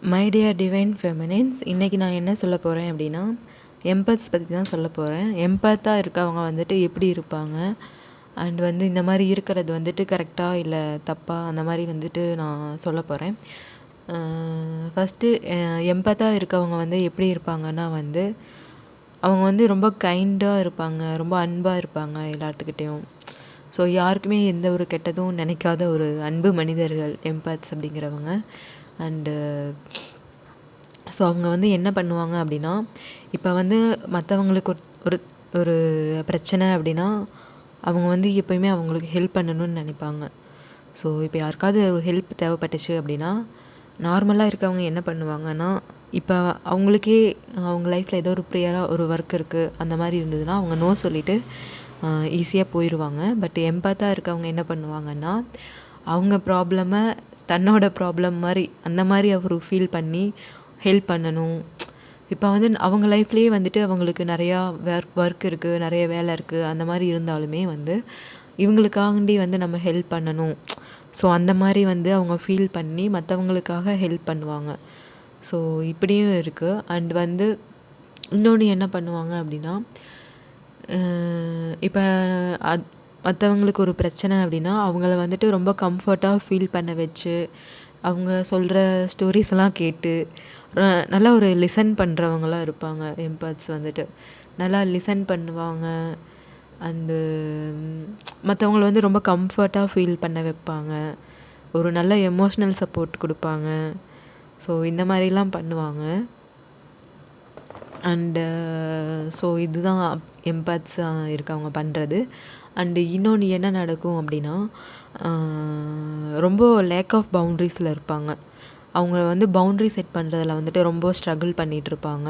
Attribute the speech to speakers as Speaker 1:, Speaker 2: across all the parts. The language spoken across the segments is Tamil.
Speaker 1: மை டியர் டிவைன் ஃபெமினின்ஸ், இன்றைக்கி நான் என்ன சொல்ல போகிறேன் அப்படின்னா, எம்பத்ஸ் பற்றி தான் சொல்ல போகிறேன். எம்பத்தாக இருக்கவங்க வந்துட்டு எப்படி இருப்பாங்க, அண்ட் வந்து இந்த மாதிரி இருக்கிறது வந்துட்டு கரெக்டாக இல்லை தப்பா, அந்த மாதிரி வந்துட்டு நான் சொல்ல போகிறேன். ஃபஸ்ட்டு எம்பத்தாக இருக்கவங்க வந்து எப்படி இருப்பாங்கன்னா வந்து, அவங்க வந்து ரொம்ப கைண்டாக இருப்பாங்க, ரொம்ப அன்பாக இருப்பாங்க எல்லாத்துக்கிட்டேயும். ஸோ யாருக்குமே எந்த ஒரு கெட்டதும் நினைக்காத ஒரு அன்பு மனிதர்கள் எம்பத்ஸ் அப்படிங்கிறவங்க. அண்டு ஸோ அவங்க வந்து என்ன பண்ணுவாங்க அப்படின்னா, இப்போ வந்து மற்றவங்களுக்கு ஒரு ஒரு ஒரு பிரச்சனை அப்படின்னா, அவங்க வந்து எப்போயுமே அவங்களுக்கு ஹெல்ப் பண்ணணும்னு நினைப்பாங்க. ஸோ இப்போ யாருக்காவது ஒரு ஹெல்ப் தேவைப்பட்டுச்சு அப்படின்னா, நார்மலாக இருக்கவங்க என்ன பண்ணுவாங்கன்னா, இப்போ அவங்களுக்கே அவங்க லைஃப்பில் ஏதோ ஒரு ப்ரியராக ஒரு ஒர்க் இருக்குது அந்த மாதிரி இருந்ததுன்னா, அவங்க நோ சொல்லிவிட்டு ஈஸியாக போயிடுவாங்க. பட் எம்பத்தாக இருக்கவங்க என்ன பண்ணுவாங்கன்னா, அவங்க ப்ராப்ளமை தன்னோட ப்ராப்ளம் மாதிரி அந்த மாதிரி அவர் ஃபீல் பண்ணி ஹெல்ப் பண்ணணும். இப்போ வந்து அவங்க லைஃப்லேயே வந்துட்டு அவங்களுக்கு நிறையா ஒர்க் இருக்குது, நிறைய வேலை இருக்குது, அந்த மாதிரி இருந்தாலுமே வந்து இவங்களுக்காண்டி வந்து நம்ம ஹெல்ப் பண்ணணும். ஸோ அந்த மாதிரி வந்து அவங்க ஃபீல் பண்ணி மற்றவங்களுக்காக ஹெல்ப் பண்ணுவாங்க. ஸோ இப்படியும் இருக்குது. அண்ட் வந்து இன்னொன்று என்ன பண்ணுவாங்க அப்படின்னா, இப்போ மற்றவங்களுக்கு ஒரு பிரச்சனை அப்படின்னா, அவங்கள வந்துட்டு ரொம்ப கம்ஃபர்ட்டாக ஃபீல் பண்ண வச்சு, அவங்க சொல்கிற ஸ்டோரிஸ்லாம் கேட்டு நல்லா ஒரு லிசன் பண்ணுறவங்களாம் இருப்பாங்க எம்பத்ஸ் வந்துட்டு. நல்லா லிசன் பண்ணுவாங்க. அண்டு மற்றவங்கள வந்து ரொம்ப கம்ஃபர்ட்டாக ஃபீல் பண்ண வைப்பாங்க. ஒரு நல்ல எமோஷ்னல் சப்போர்ட் கொடுப்பாங்க. ஸோ இந்த மாதிரிலாம் பண்ணுவாங்க. அண்டு ஸோ இதுதான் எம்பத்ஸாக இருக்கவங்க பண்ணுறது. அண்டு இன்னொன்று என்ன நடக்கும் அப்படின்னா, ரொம்ப லேக் ஆஃப் பவுண்ட்ரிஸில் இருப்பாங்க. அவங்க வந்து பவுண்ட்ரி செட் பண்ணுறதுல வந்துட்டு ரொம்ப ஸ்ட்ரகிள் பண்ணிகிட்ருப்பாங்க.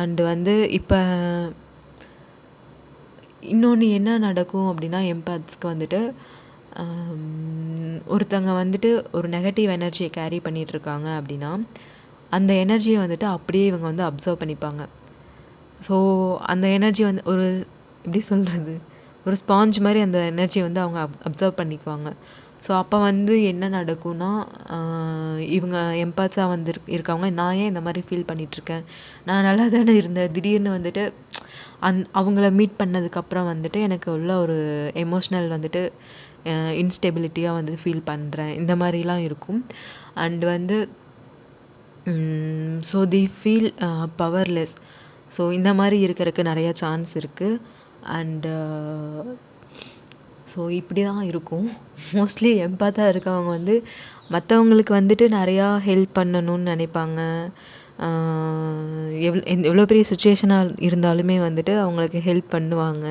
Speaker 1: அண்டு வந்து இப்போ இன்னொன்று என்ன நடக்கும் அப்படின்னா, எம்பத்ஸ்க்கு வந்துட்டு ஒருத்தங்க வந்துட்டு ஒரு நெகட்டிவ் எனர்ஜியை கேரி பண்ணிகிட்ருக்காங்க அப்படின்னா, அந்த எனர்ஜியை வந்துட்டு அப்படியே இவங்க வந்து அப்சர்வ் பண்ணிப்பாங்க. ஸோ அந்த எனர்ஜி வந்து ஒரு எப்படி சொல்கிறது, ஒரு ஸ்பாஞ்ச் மாதிரி அந்த எனர்ஜியை வந்து அவங்க அப்சர்வ் பண்ணிக்குவாங்க. ஸோ அப்போ வந்து என்ன நடக்கும்னா, இவங்க எம்பத்ஸாக வந்து இருக்கவங்க, நான் ஏன் இந்த மாதிரி ஃபீல் பண்ணிகிட்ருக்கேன், நான் நல்லா தானே இருந்தேன், திடீர்னு வந்துட்டு அவங்கள மீட் பண்ணதுக்கப்புறம் வந்துட்டு எனக்கு உள்ள ஒரு எமோஷ்னல் வந்துட்டு இன்ஸ்டெபிலிட்டியாக வந்து ஃபீல் பண்ணுறேன், இந்த மாதிரிலாம் இருக்கும். அண்ட் வந்து so the feel powerless. So இந்த மாதிரி இருக்கிறதுக்கு நிறையா சான்ஸ் இருக்குது. அண்டு ஸோ இப்படி தான் இருக்கும். மோஸ்ட்லி எம்பத்தாக இருக்கவங்க வந்து மற்றவங்களுக்கு வந்துட்டு நிறையா ஹெல்ப் பண்ணணும்னு நினைப்பாங்க. எவ்வளோ பெரிய சுச்சுவேஷனாக இருந்தாலுமே வந்துட்டு அவங்களுக்கு ஹெல்ப் பண்ணுவாங்க.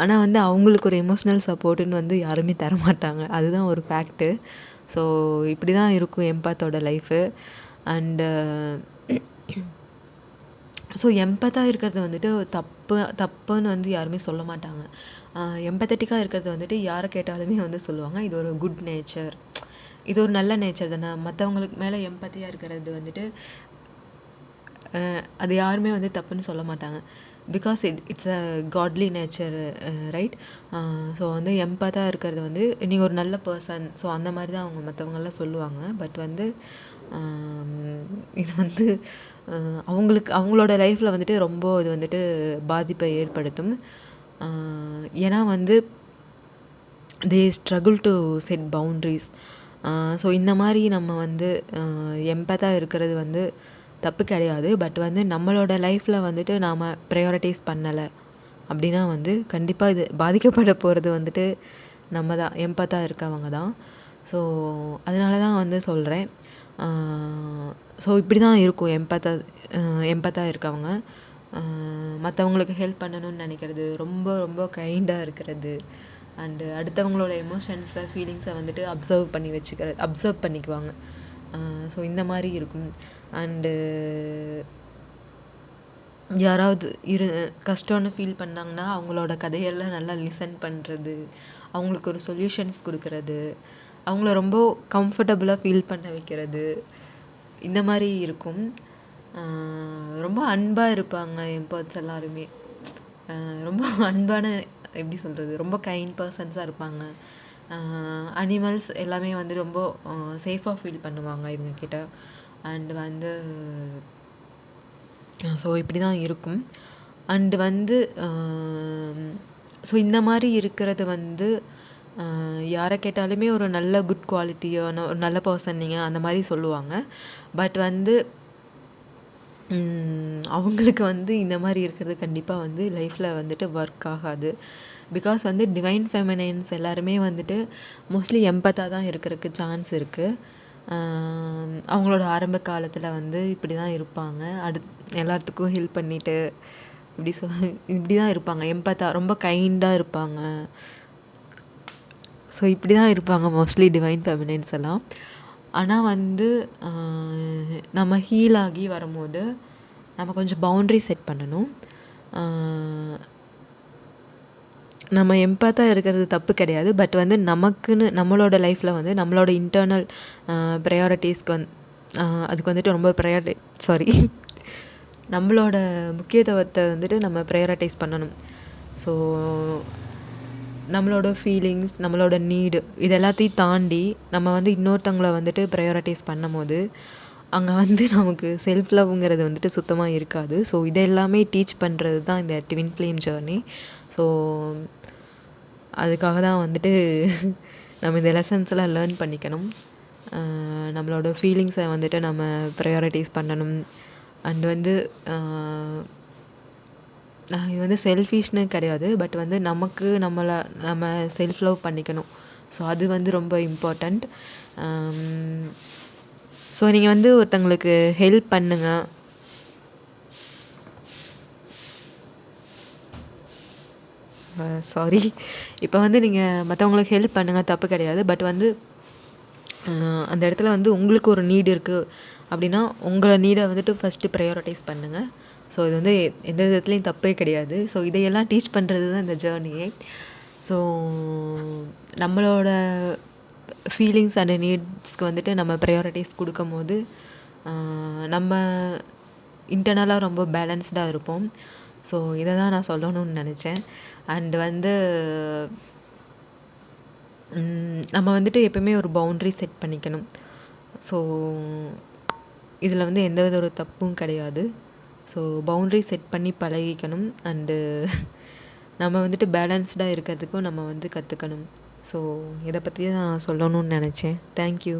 Speaker 1: ஆனால் வந்து அவங்களுக்கு ஒரு எமோஷ்னல் சப்போர்ட்டுன்னு வந்து யாருமே தரமாட்டாங்க. அதுதான் ஒரு ஃபேக்ட்டு. ஸோ இப்படி தான் இருக்கும் எம்பத்தோட லைஃபு. அண்டு ஸோ எம்பத்தாக இருக்கிறது வந்துட்டு தப்புன்னு வந்து யாருமே சொல்ல மாட்டாங்க. எம்பத்தட்டிக்காக இருக்கிறது வந்துட்டு யாரை கேட்டாலுமே வந்து சொல்லுவாங்க, இது ஒரு குட் நேச்சர், இது ஒரு நல்ல நேச்சர் தானே. மற்றவங்களுக்கு மேலே எம்பத்தியாக இருக்கிறது வந்துட்டு அது யாருமே வந்து தப்புன்னு சொல்ல மாட்டாங்க. Because it's a godly nature, right? So வந்து எம்பத்தாக இருக்கிறது வந்து நீங்கள் ஒரு நல்ல பர்சன், ஸோ அந்த மாதிரி தான் அவங்க மற்றவங்கெல்லாம் சொல்லுவாங்க. பட் வந்து இது வந்து அவங்களுக்கு அவங்களோட லைஃப்பில் வந்துட்டு ரொம்ப இது வந்துட்டு பாதிப்பை ஏற்படுத்தும். ஏன்னா வந்து they struggle to set boundaries. So இந்த மாதிரி நம்ம வந்து எம்பத்தாக இருக்கிறது வந்து தப்பு கிடையாது. பட் வந்து நம்மளோட லைஃப்பில் வந்துட்டு நாம் ப்ரையாரிட்டைஸ் பண்ணலை அப்படின்னா வந்து கண்டிப்பாக இது பாதிக்கப்பட போகிறது வந்துட்டு நம்ம தான், எம்பத்தாக இருக்கவங்க தான். ஸோ அதனால தான் வந்து சொல்கிறேன். ஸோ இப்படி தான் இருக்கும் எம்பத்தாக இருக்கவங்க. மற்றவங்களுக்கு ஹெல்ப் பண்ணணும்னு நினைக்கிறது, ரொம்ப ரொம்ப கைண்டாக இருக்கிறது, அண்டு அடுத்தவங்களோட எமோஷன்ஸை ஃபீலிங்ஸை வந்துட்டு அப்சர்வ் பண்ணிக்குவாங்க. ஸோ இந்த மாதிரி இருக்கும். அண்டு யாராவது கஷ்டம்னு ஃபீல் பண்ணாங்கன்னா அவங்களோட கதையெல்லாம் நல்லா லிசன் பண்ணுறது, அவங்களுக்கு ஒரு சொல்யூஷன்ஸ் கொடுக்கறது, அவங்கள ரொம்ப கம்ஃபர்டபுளாக ஃபீல் பண்ண வைக்கிறது, இந்த மாதிரி இருக்கும். ரொம்ப அன்பாக இருப்பாங்க எம்பத்ஸ் எல்லாருமே. ரொம்ப அன்பான, எப்படி சொல்கிறது, ரொம்ப கைண்ட் பர்சன்ஸாக இருப்பாங்க. அனிமல்ஸ் எல்லாமே வந்து ரொம்ப சேஃபாக ஃபீல் பண்ணுவாங்க இவங்கக்கிட்ட. அண்ட் வந்து ஸோ இப்படி தான் இருக்கும். அண்டு வந்து ஸோ இந்த மாதிரி இருக்கிறது வந்து யாரை கேட்டாலுமே ஒரு நல்ல குட் குவாலிட்டியான ஒரு நல்ல பர்சன் நீங்கள் அந்த மாதிரி சொல்லுவாங்க. பட் வந்து அவங்களுக்கு வந்து இந்த மாதிரி இருக்கிறது கண்டிப்பாக வந்து லைஃப்பில் வந்துட்டு ஒர்க் ஆகாது. பிகாஸ் வந்து டிவைன் ஃபெமினைன்ஸ் எல்லாருமே வந்துட்டு மோஸ்ட்லி எம்பத்தாக தான் இருக்கிறதுக்கு சான்ஸ் இருக்குது. அவங்களோட ஆரம்ப காலத்தில் வந்து இப்படி தான் இருப்பாங்க. எல்லாத்துக்கும் ஹெல்ப் பண்ணிவிட்டு இப்படி தான் இருப்பாங்க. எம்பத்தாக ரொம்ப கைண்டாக இருப்பாங்க. ஸோ இப்படி தான் இருப்பாங்க மோஸ்ட்லி டிவைன் ஃபெமினைன்ஸ் எல்லாம். ஆனால் வந்து நம்ம ஹீல் ஆகி வரும்போது நம்ம கொஞ்சம் பவுண்ட்ரி செட் பண்ணணும். நம்ம எம்பத்தாக இருக்கிறது தப்பு கிடையாது. பட் வந்து நமக்குன்னு நம்மளோட லைஃப்பில் வந்து நம்மளோட இன்டர்னல் ப்ரையாரிட்டிஸ்க்கு அதுக்கு வந்துட்டு ரொம்ப நம்மளோட முக்கியத்துவத்தை வந்துட்டு நம்ம ப்ரையாரிட்டைஸ் பண்ணணும். ஸோ நம்மளோட ஃபீலிங்ஸ், நம்மளோட நீடு இது எல்லாத்தையும் தாண்டி நம்ம வந்து இன்னொருத்தவங்கள வந்துட்டு ப்ரையாரிட்டைஸ் பண்ணும்போது அங்கே வந்து நமக்கு செல்ஃப் லவ்ங்கிறது வந்துட்டு சுத்தமாக இருக்காது. ஸோ இதை எல்லாமே டீச் பண்ணுறது தான் இந்த ட்வின் ஃப்ளேம் ஜர்னி. ஸோ அதுக்காக தான் வந்துட்டு நம்ம இந்த லெசன்ஸ்லாம் லேர்ன் பண்ணிக்கணும். நம்மளோட ஃபீலிங்ஸை வந்துட்டு நம்ம ப்ரையாரிட்டைஸ் பண்ணணும். அண்ட் வந்து இது வந்து செல்ஃபிஷ்னு கிடையாது. பட் வந்து நமக்கு நம்ம செல்ஃப் லவ் பண்ணிக்கணும். ஸோ அது வந்து ரொம்ப இம்பார்ட்டண்ட். ஸோ நீங்கள் வந்து ஒருத்தங்களுக்கு ஹெல்ப் பண்ணுங்க. இப்போ வந்து நீங்கள் மற்றவங்களுக்கு ஹெல்ப் பண்ணுங்கள், தப்பு கிடையாது. பட் வந்து அந்த இடத்துல வந்து உங்களுக்கு ஒரு நீடு இருக்குது அப்படின்னா உங்களை நீடை வந்துட்டு ஃபஸ்ட்டு ப்ரையாரிட்டைஸ் பண்ணுங்கள். ஸோ இது வந்து எந்த விதத்துலேயும் தப்பே கிடையாது. ஸோ இதையெல்லாம் டீச் பண்ணுறது தான் இந்த ஜேர்னியே. ஸோ நம்மளோட ஃபீலிங்ஸ் அண்ட் நீட்ஸ்க்கு வந்துட்டு நம்ம ப்ரையாரிட்டிஸ் கொடுக்கும்போது நம்ம இன்டர்னலாக ரொம்ப பேலன்ஸ்டாக இருப்போம். ஸோ இதை தான் நான் சொல்லணும்னு நினச்சேன். அண்டு வந்து நம்ம வந்துட்டு எப்பவுமே ஒரு பவுண்ட்ரி செட் பண்ணிக்கணும். ஸோ இதில் வந்து எந்த வித ஒரு தப்பும் கிடையாது. ஸோ பவுண்ட்ரி செட் பண்ணி பழகிக்கணும். அண்டு நம்ம வந்துட்டு பேலன்ஸ்டாக இருக்கிறதுக்கும் நம்ம வந்து கற்றுக்கணும். ஸோ இதை பற்றி தான் நான் சொல்லணும்னு நினச்சேன். தேங்க்யூ.